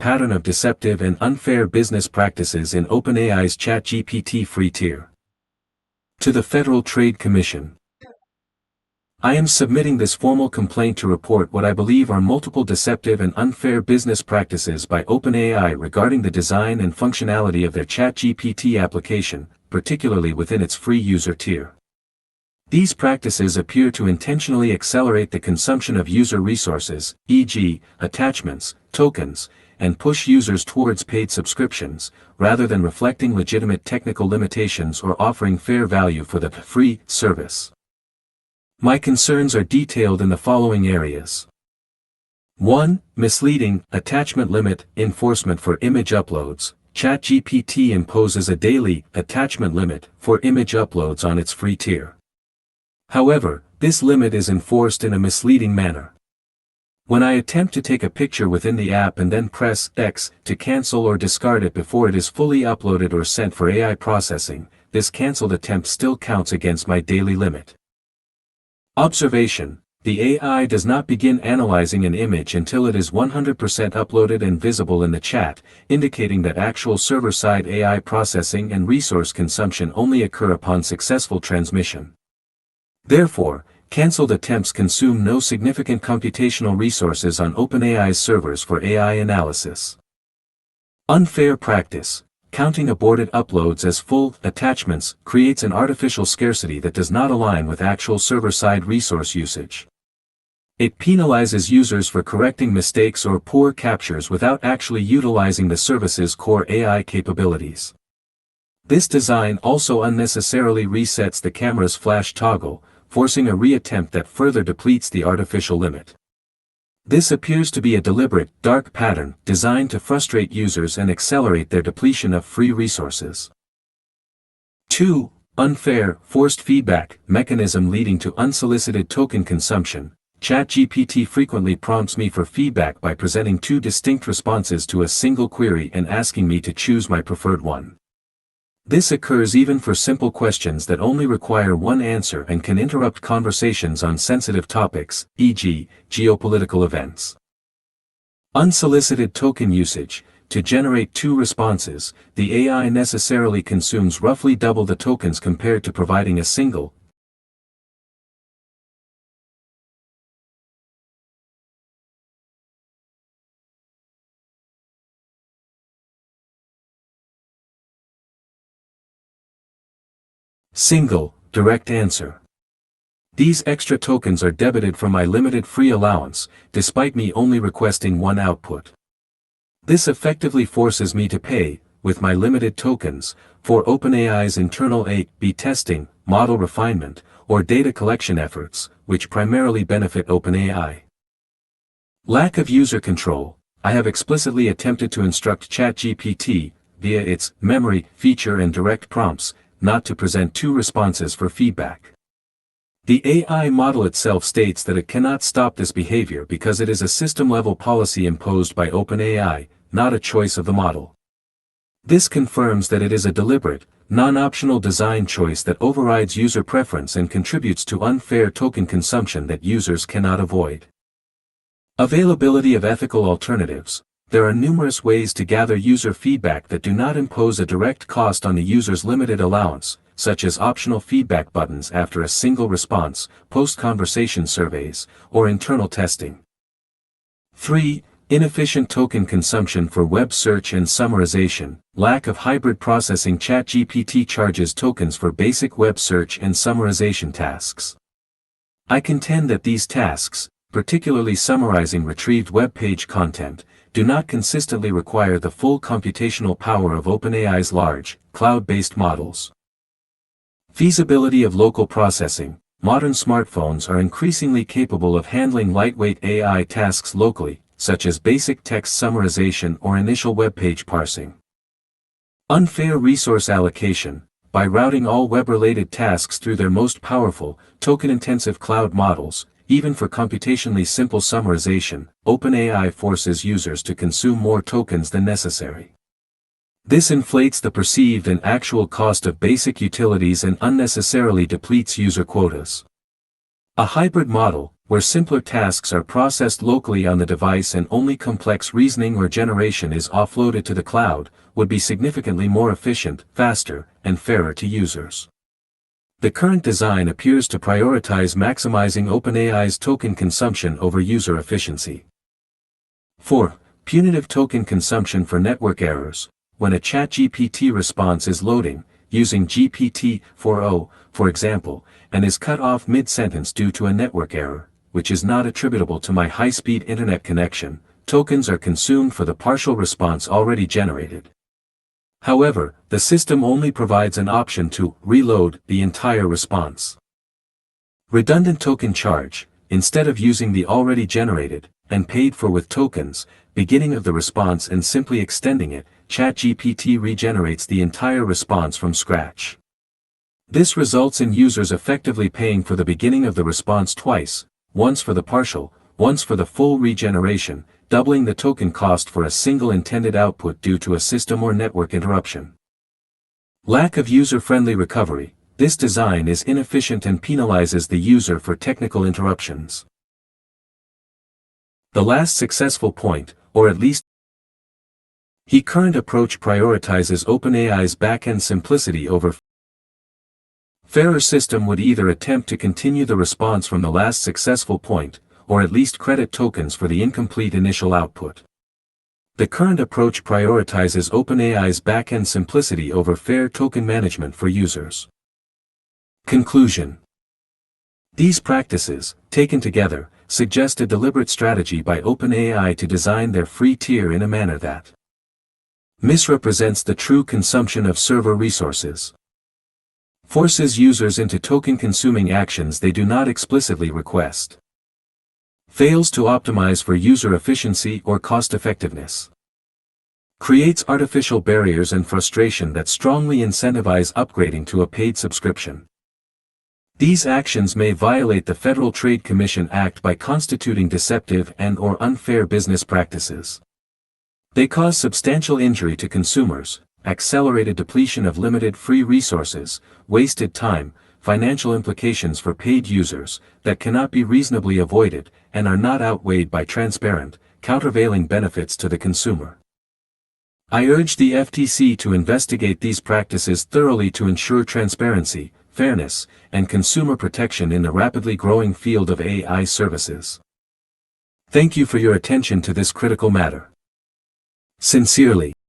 pattern of deceptive and unfair business practices in OpenAI's ChatGPT free tier. To the Federal Trade Commission. I am submitting this formal complaint to report what I believe are multiple deceptive and unfair business practices by OpenAI regarding the design and functionality of their ChatGPT application, particularly within its free user tier. These practices appear to intentionally accelerate the consumption of user resources, e.g., attachments, tokens, and push users towards paid subscriptions, rather than reflecting legitimate technical limitations or offering fair value for the free service. My concerns are detailed in the following areas. 1. Misleading attachment limit enforcement for image uploads. ChatGPT imposes a daily attachment limit for image uploads on its free tier. However, this limit is enforced in a misleading manner. When I attempt to take a picture within the app and then press X to cancel or discard it before it is fully uploaded or sent for AI processing, this cancelled attempt still counts against my daily limit. Observation: the AI does not begin analyzing an image until it is 100% uploaded and visible in the chat, indicating that actual server-side AI processing and resource consumption only occur upon successful transmission. Therefore, cancelled attempts consume no significant computational resources on OpenAI's servers for AI analysis. Unfair practice: counting aborted uploads as full attachments creates an artificial scarcity that does not align with actual server-side resource usage. It penalizes users for correcting mistakes or poor captures without actually utilizing the service's core AI capabilities. This design also unnecessarily resets the camera's flash toggle, forcing a reattempt that further depletes the artificial limit. This appears to be a deliberate, dark pattern designed to frustrate users and accelerate their depletion of free resources. 2. Unfair, forced feedback mechanism leading to unsolicited token consumption. ChatGPT frequently prompts me for feedback by presenting two distinct responses to a single query and asking me to choose my preferred one. This occurs even for simple questions that only require one answer and can interrupt conversations on sensitive topics, e.g., geopolitical events. Unsolicited token usage: to generate two responses, the AI necessarily consumes roughly double the tokens compared to providing a single, direct answer. These extra tokens are debited from my limited free allowance, despite me only requesting one output. This effectively forces me to pay, with my limited tokens, for OpenAI's internal A/B testing, model refinement, or data collection efforts, which primarily benefit OpenAI. Lack of user control: I have explicitly attempted to instruct ChatGPT, via its memory feature and direct prompts, not to present two responses for feedback. The AI model itself states that it cannot stop this behavior because it is a system-level policy imposed by OpenAI, not a choice of the model. This confirms that it is a deliberate, non-optional design choice that overrides user preference and contributes to unfair token consumption that users cannot avoid. Availability of ethical alternatives: there are numerous ways to gather user feedback that do not impose a direct cost on the user's limited allowance, such as optional feedback buttons after a single response, post-conversation surveys, or internal testing. 3. Inefficient token consumption for web search and summarization: lack of hybrid processing. ChatGPT charges tokens for basic web search and summarization tasks. I contend that these tasks, particularly summarizing retrieved web page content, do not consistently require the full computational power of OpenAI's large, cloud-based models. Feasibility of local processing: modern smartphones are increasingly capable of handling lightweight AI tasks locally, such as basic text summarization or initial web page parsing. Unfair resource allocation: by routing all web-related tasks through their most powerful, token-intensive cloud models, even for computationally simple summarization, OpenAI forces users to consume more tokens than necessary. This inflates the perceived and actual cost of basic utilities and unnecessarily depletes user quotas. A hybrid model, where simpler tasks are processed locally on the device and only complex reasoning or generation is offloaded to the cloud, would be significantly more efficient, faster, and fairer to users. The current design appears to prioritize maximizing OpenAI's token consumption over user efficiency. 4. Punitive token consumption for network errors. When a ChatGPT response is loading, using GPT-4o, for example, and is cut off mid-sentence due to a network error, which is not attributable to my high-speed internet connection, tokens are consumed for the partial response already generated. However, the system only provides an option to reload the entire response. Redundant token charge. Instead of using the already generated and paid for with tokens, beginning of the response and simply extending it, ChatGPT regenerates the entire response from scratch. This results in users effectively paying for the beginning of the response twice, once for the partial, once for the full regeneration, doubling the token cost for a single intended output due to a system or network interruption. Lack of user-friendly recovery. This design is inefficient and penalizes the user for technical interruptions. The last successful point, or at least the current approach, prioritizes OpenAI's back-end simplicity over fairer system would either attempt to continue the response from the last successful point, or at least credit tokens for the incomplete initial output. The current approach prioritizes OpenAI's back-end simplicity over fair token management for users. Conclusion. These practices, taken together, suggest a deliberate strategy by OpenAI to design their free tier in a manner that misrepresents the true consumption of server resources, forces users into token-consuming actions they do not explicitly request, fails to optimize for user efficiency or cost-effectiveness, creates artificial barriers and frustration that strongly incentivize upgrading to a paid subscription. These actions may violate the Federal Trade Commission Act by constituting deceptive and/or unfair business practices. They cause substantial injury to consumers, accelerated depletion of limited free resources, wasted time, financial implications for paid users that cannot be reasonably avoided, and are not outweighed by transparent, countervailing benefits to the consumer. I urge the FTC to investigate these practices thoroughly to ensure transparency, fairness, and consumer protection in the rapidly growing field of AI services. Thank you for your attention to this critical matter. Sincerely.